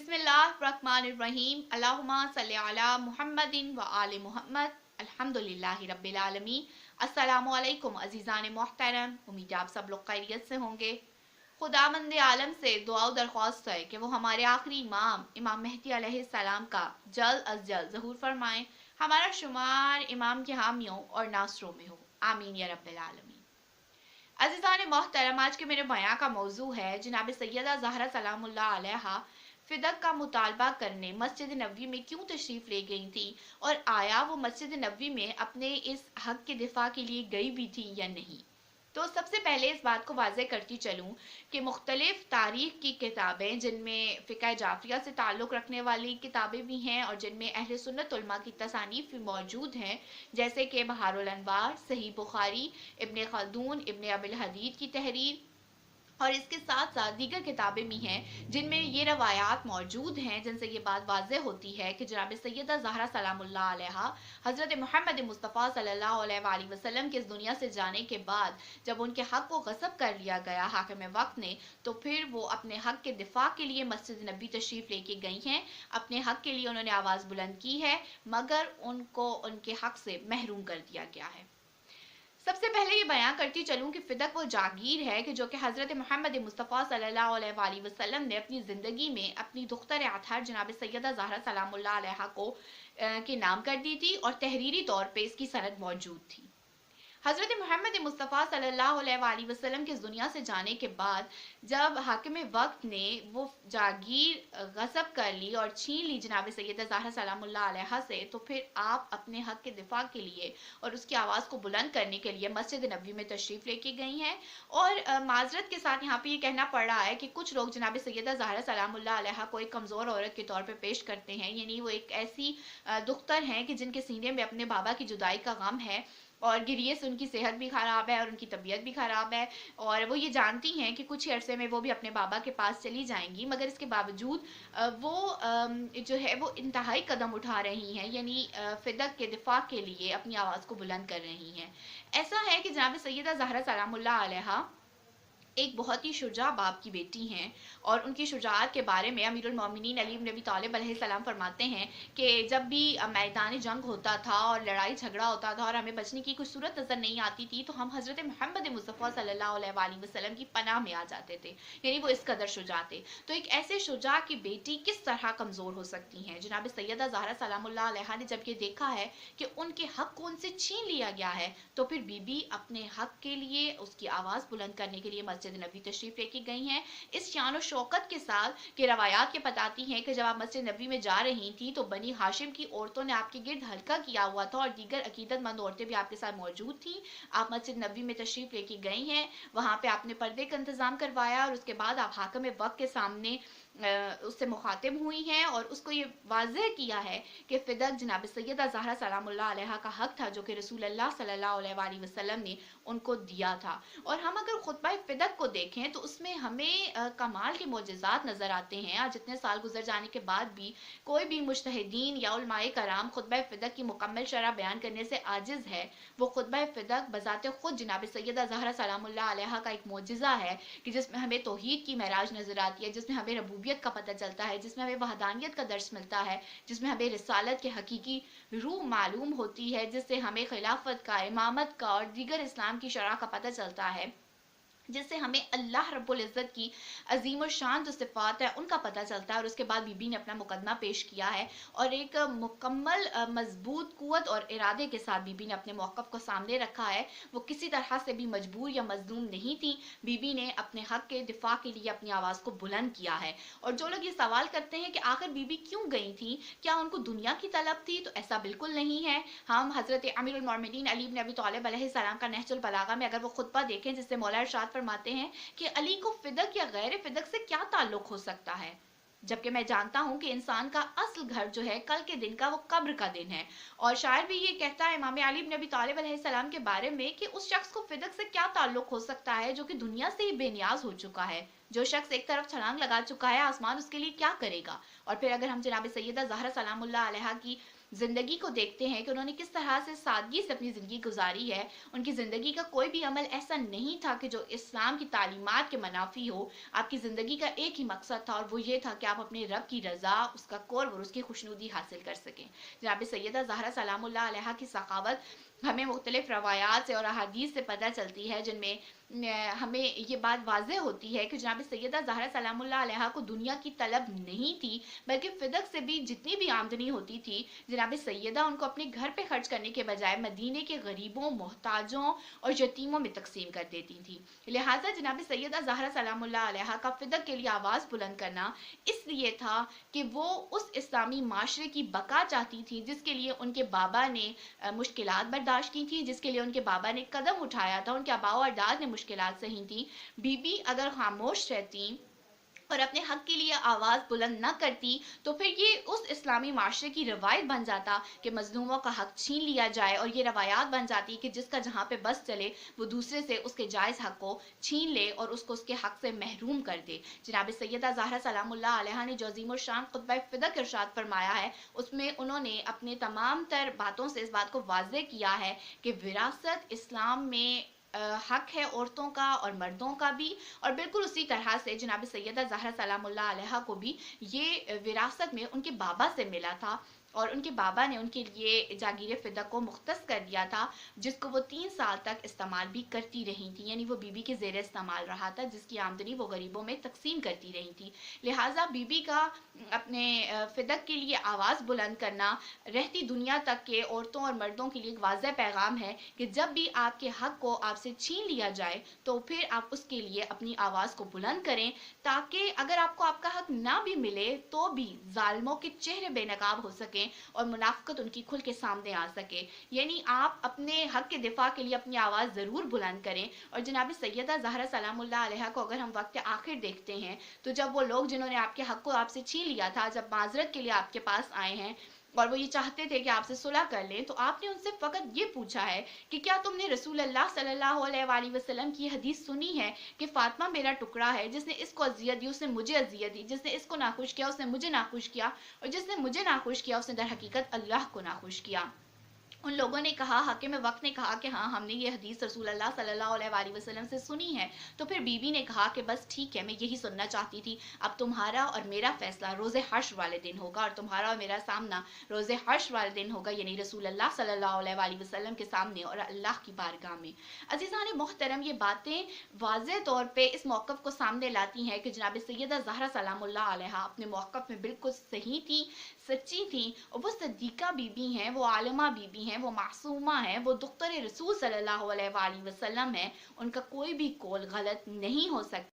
बिस्मिल्लाहिर्रहमानिर्रहीम अल्लाहुम्मा सल्ली अला मुहम्मदिन व आले मुहम्मद अल्हम्दुलिल्लाहि रब्बिल आलमीन। अस्सलामु अलैकुम अज़ीज़ान मोहतरम, उम्मीद है आप सब लोग खैरियत से होंगे। खुदावंद आलम से दुआ दरख्वास्त है कि वो हमारे आखिरी इमाम मेहदी अलैहिस्सलाम का जल्द अज जल्द ज़हूर फरमाएं, हमारा शुमार इमाम के हामियों और नासरों में हो, आमीन या रब्बिल आलमीन। अज़ीज़ान मोहतरम, आज के मेरे बयां का मौजू है जनाब सैयदा ज़हरा सलामुल्लाह अलैहा फिदक का मुतालबा करने मस्जिद नबवी में क्यों तशरीफ़ ले गई थी, और आया वो मस्जिद नबवी में अपने इस हक के दिफा के लिए गई भी थी या नहीं। तो सबसे पहले इस बात को वाज़े करती चलूँ कि मुख्तलिफ़ तारीख़ की किताबें, जिनमें फ़िक़्ह जाफ़रिया से ताल्लुक़ रखने वाली किताबें भी हैं और जिनमें अहले सुन्नत उलमा की तसानीफ़ भी मौजूद हैं, जैसे कि बहारुल अनवार, सही बुखारी, इब्न खल्दून, इब्न अबिल हदीद की तहरीर, और इसके साथ साथ दीगर किताबें भी हैं जिनमें ये रवायात मौजूद हैं, जिनसे ये बात वाज़ेह होती है कि जनाब सैयदा ज़हरा सलामुल्लाह अलैहा हज़रत मोहम्मद मुस्तफ़ा सल्लल्लाहु अलैहि वसल्लम के इस दुनिया से जाने के बाद जब उनके हक़ को गस्ब कर लिया गया हाकिम वक्त ने, तो फिर वो अपने हक़ के दिफा के लिए मस्जिद नबी तशरीफ़ लेके गई हैं। अपने हक़ के लिए उन्होंने आवाज़ बुलंद की है, मगर उनको उनके हक़ से महरूम कर दिया गया है। सबसे पहले ये बयां करती चलूं कि फिदक वो जागीर है कि जो कि हज़रत मोहम्मद मुस्तफ़ा सल्लल्लाहु अलैहि वसल्लम ने अपनी ज़िंदगी में अपनी दुख्तर अतहर जनाब सैयदा ज़हरा सलामुल्लाह अलैहा को के नाम कर दी थी, और तहरीरी तौर पे इसकी सनद मौजूद थी। हज़रत मोहम्मद मुस्तफ़ा सल्लल्लाहु अलैहि वसल्लम के दुनिया से जाने के बाद जब हाकिम वक्त ने वो जागीर गस्ब कर ली और छीन ली जनाब सैयदा ज़हरा सलामुल्लाह अलैहा से, तो फिर आप अपने हक़ के दिफा के लिए और उसकी आवाज़ को बुलंद करने के लिए मस्जिद नबवी में तशरीफ़ लेके गई हैं। और माजरत के साथ यहाँ पे ये कहना पड़ रहा है कि कुछ लोग जनाब सैयदा ज़हरा सलामुल्लाह अलैहा को एक कमज़ोर औरत के तौर पर पेश करते हैं, यानी वो एक ऐसी दुख्तर हैं कि जिनके सीने में अपने बाबा की जुदाई का गम है, और गिरिए से उनकी सेहत भी ख़राब है और उनकी तबीयत भी ख़राब है, और वो ये जानती हैं कि कुछ ही अरसे में वो भी अपने बाबा के पास चली जाएंगी, मगर इसके बावजूद वो जो है वो इंतहाई कदम उठा रही हैं, यानी फ़िदक के दिफा के लिए अपनी आवाज़ को बुलंद कर रही हैं। ऐसा है कि जनाब सैयदा ज़हरा सलामुल्लाह अलैहा एक बहुत ही शुजा बाप की बेटी हैं, और उनकी शुजाअत के बारे में अमीरुल मोमिनीन अली इब्न अबी तालिब अलैहिस्सलाम फरमाते हैं कि जब भी मैदान जंग होता था और लड़ाई झगड़ा होता था और हमें बचने की कोई सूरत नज़र नहीं आती थी, तो हम हज़रत मोहम्मद मुस्तफ़ा सल्लल्लाहु अलैहि वसल्लम की पनाह में आ जाते थे, यानी वो इस कदर शुजा थे। तो एक ऐसे शुजा की बेटी किस तरह कमज़ोर हो सकती हैं। जनाब सैयदा ज़हरा सलामुल्लाह अलैहा ने जब ये देखा है कि उनके हक़ को उनसे छीन लिया गया है, तो फिर बीबी अपने हक़ के लिए उसकी आवाज़ बुलंद करने के लिए मस्जिद नबी तशरीफ लेके गई हैं, इस शान और शौकत के साथ कि रवायात के बताती हैं कि जब आप मस्जिद नबी में जा रही थी तो बनी हाशिम की औरतों ने आपके गिर्द हल्का किया हुआ था और दीगर अकीदतमंद औरतें भी आपके साथ मौजूद थी। आप मस्जिद नबी में तशरीफ लेके गई हैं, वहाँ पे आपने पर्दे का इंतज़ाम करवाया, और उसके बाद आप हाकिम वक्त के सामने उससे मुखातिब हुई हैं और उसको ये वाज़ेह किया है कि फ़िदक जनाब सैयदा ज़हरा सलामुल्लाह अलैहा का हक़ था, जो कि रसूल अल्लाह सल्लल्लाहु अलैहि वसल्लम ने उनको दिया था। और हम अगर खुतबा फ़िदक को देखें तो उसमें हमें कमाल के मोजज़ात नज़र आते हैं। आज इतने साल गुजर जाने के बाद भी कोई भी मुज्तहिदीन या उलमाए कराम खुतबा फ़िदक की मुकम्मल शरह बयान करने से आजिज़ है। वो खुतबा फ़िदक बज़ाते ख़ुद जनाब सैयदा ज़हरा सलामुल्लाह अलैहा का एक मोजज़ा है कि जिसमें हमें तौहीद की महराज नज़र आती है, जिसमें हमें रबूबियत का पता चलता है, जिसमें हमें वहदानियत का दर्स मिलता है, जिसमें हमें रिसालत के हकीकी रूह मालूम होती है, जिससे हमें खिलाफत का, इमामत का और दीगर इस्लाम की शरह का पता चलता है, जिससे हमें अल्लाह रब्बुल इज़्ज़त की अज़ीम और शान जो सिफ़ात है उनका पता चलता है। और उसके बाद बीबी ने अपना मुकदमा पेश किया है, और एक मुकम्मल मजबूत क़ुव्वत और इरादे के साथ बीबी ने अपने मौक़िफ़ को सामने रखा है। वो किसी तरह से भी मजबूर या मज़लूम नहीं थी। बीबी ने अपने हक़ के दिफा के लिए अपनी आवाज़ को बुलंद किया है। और जो लोग ये सवाल करते हैं कि आखिर बीबी क्यों गई थी, क्या उनको दुनिया की तलब थी, तो ऐसा बिल्कुल नहीं है। हम हज़रत अमीरुल मोमिनीन अली इब्न अबी तालिब अलैहिस्सलाम का नहजुल बलागा में अगर वो खुतबा देखें, जिससे मौला इरशाद फरमाते हैं कि अली को फ़िदक या गैर फ़िदक से क्या ताल्लुक़ हो सकता है, जबकि मैं जानता हूँ कि इंसान का असल घर जो है कल के दिन का वो कब्र का दिन है। और शायर भी ये कहता है इमाम अली इब्न अबी तालिब अलैहिस्सलाम के बारे में कि उस शख्स को फ़िदक से क्या ताल्लुक़ हो सकता है जो कि दुनिया से ही बेनियाज हो चुका है। जो शख्स एक तरफ छलांग लगा चुका है, आसमान उसके लिए क्या करेगा। और फिर अगर हम जनाब सैयदा ज़हरा सलामुल्लाह अलैहा की زندگی کو دیکھتے ہیں کہ انہوں نے کس طرح سے سادگی سے اپنی زندگی گزاری ہے، ان کی زندگی کا کوئی بھی عمل ایسا نہیں تھا کہ جو اسلام کی تعلیمات کے منافی ہو۔ آپ کی زندگی کا ایک ہی مقصد تھا اور وہ یہ تھا کہ آپ اپنے رب کی رضا، اس کا قرب اور اس کی خوشنودی حاصل کر سکیں۔ جناب سیدہ زہرا سلام اللہ علیہا کی ثقافت ہمیں مختلف روایات سے اور احادیث سے پتہ چلتی ہے، جن میں ہمیں یہ بات واضح ہوتی ہے کہ جناب سیدہ زہرا سلام اللہ علیہا کو دنیا کی طلب نہیں تھی، بلکہ فدق سے بھی جتنی بھی آمدنی ہوتی تھی جناب سیدہ ان کو اپنے گھر پہ خرچ کرنے کے بجائے مدینے کے غریبوں، محتاجوں اور یتیموں میں تقسیم کر دیتی تھی۔ لہٰذا جناب سیدہ زہرا سلام اللہ علیہا کا فدق کے لیے آواز بلند کرنا اس لیے تھا کہ وہ اس اسلامی معاشرے کی بقا چاہتی تھی جس کے لیے ان کے بابا نے مشکلات برداشت کی تھی، جس کے لیے ان کے بابا نے قدم اٹھایا تھا، ان کے آباء و اجداد نے مشکلات سہی تھی۔ بی بی اگر خاموش رہتی اور اپنے حق کے لیے آواز بلند نہ کرتی تو پھر یہ اس اسلامی معاشرے کی روایت بن جاتا کہ مظلوموں کا حق چھین لیا جائے، اور یہ روایات بن جاتی کہ جس کا جہاں پہ بس چلے وہ دوسرے سے اس کے جائز حق کو چھین لے اور اس کو اس کے حق سے محروم کر دے۔ جناب سیدہ زہرا سلام اللہ علیہا نے جو عظیم الشان خطبہ فدق ارشاد فرمایا ہے، اس میں انہوں نے اپنے تمام تر باتوں سے اس بات کو واضح کیا ہے کہ وراثت اسلام میں حق ہے عورتوں کا اور مردوں کا بھی، اور بالکل اسی طرح سے جناب سیدہ زہرا سلام اللہ علیہا کو بھی یہ وراثت میں ان کے بابا سے ملا تھا، اور ان کے بابا نے ان کے لیے جاگیر فدق کو مختص کر دیا تھا، جس کو وہ 3 سال تک استعمال بھی کرتی رہی تھی، یعنی وہ بی بی کے زیر استعمال رہا تھا، جس کی آمدنی وہ غریبوں میں تقسیم کرتی رہی تھی۔ لہٰذا بی بی کا اپنے فدق کے لیے آواز بلند کرنا رہتی دنیا تک کے عورتوں اور مردوں کے لیے ایک واضح پیغام ہے کہ جب بھی آپ کے حق کو آپ سے چھین لیا جائے تو پھر آپ اس کے لیے اپنی آواز کو بلند کریں، تاکہ اگر آپ کو آپ کا حق نہ بھی ملے تو بھی ظالموں کے چہرے بے نقاب ہو سکیں اور منافقت ان کی کھل کے سامنے آ سکے۔ یعنی آپ اپنے حق کے دفاع کے لیے اپنی آواز ضرور بلند کریں۔ اور جناب سیدہ زہرا سلام اللہ علیہا کو اگر ہم وقت آخر دیکھتے ہیں تو جب وہ لوگ جنہوں نے آپ کے حق کو آپ سے چھین لیا تھا، جب معذرت کے لیے آپ کے پاس آئے ہیں اور وہ یہ چاہتے تھے کہ آپ سے صلح کر لیں، تو آپ نے ان سے فقط یہ پوچھا ہے کہ کیا تم نے رسول اللہ صلی اللہ علیہ وآلہ وسلم کی حدیث سنی ہے کہ فاطمہ میرا ٹکڑا ہے، جس نے اس کو اذیت دی اس نے مجھے اذیت دی، جس نے اس کو ناخوش کیا اس نے مجھے ناخوش کیا، اور جس نے مجھے ناخوش کیا اس نے در حقیقت اللہ کو ناخوش کیا۔ ان لوگوں نے کہا، حاکم وقت نے کہا کہ ہاں ہم نے یہ حدیث رسول اللہ صلی اللہ علیہ وآلہ وسلم سے سنی ہے۔ تو پھر بی بی نے کہا کہ بس ٹھیک ہے، میں یہی سننا چاہتی تھی، اب تمہارا اور میرا فیصلہ روز حشر والے دن ہوگا، اور تمہارا اور میرا سامنا روز حشر والے دن ہوگا، یعنی رسول اللہ صلی اللہ علیہ وآلہ وسلم کے سامنے اور اللہ کی بارگاہ میں۔ عزیزان محترم، یہ باتیں واضح طور پہ اس موقف کو سامنے لاتی ہیں کہ جناب سیدہ زہرا سلام اللہ علیہا اپنے موقف میں بالکل صحیح تھی، سچی تھیں، اور وہ صدیقہ بی بی ہیں، وہ عالمہ بی بی ہیں، وہ معصومہ ہیں، وہ دختر رسول صلی اللہ علیہ وآلہ وسلم ہیں، ان کا کوئی بھی قول غلط نہیں ہو سکتا۔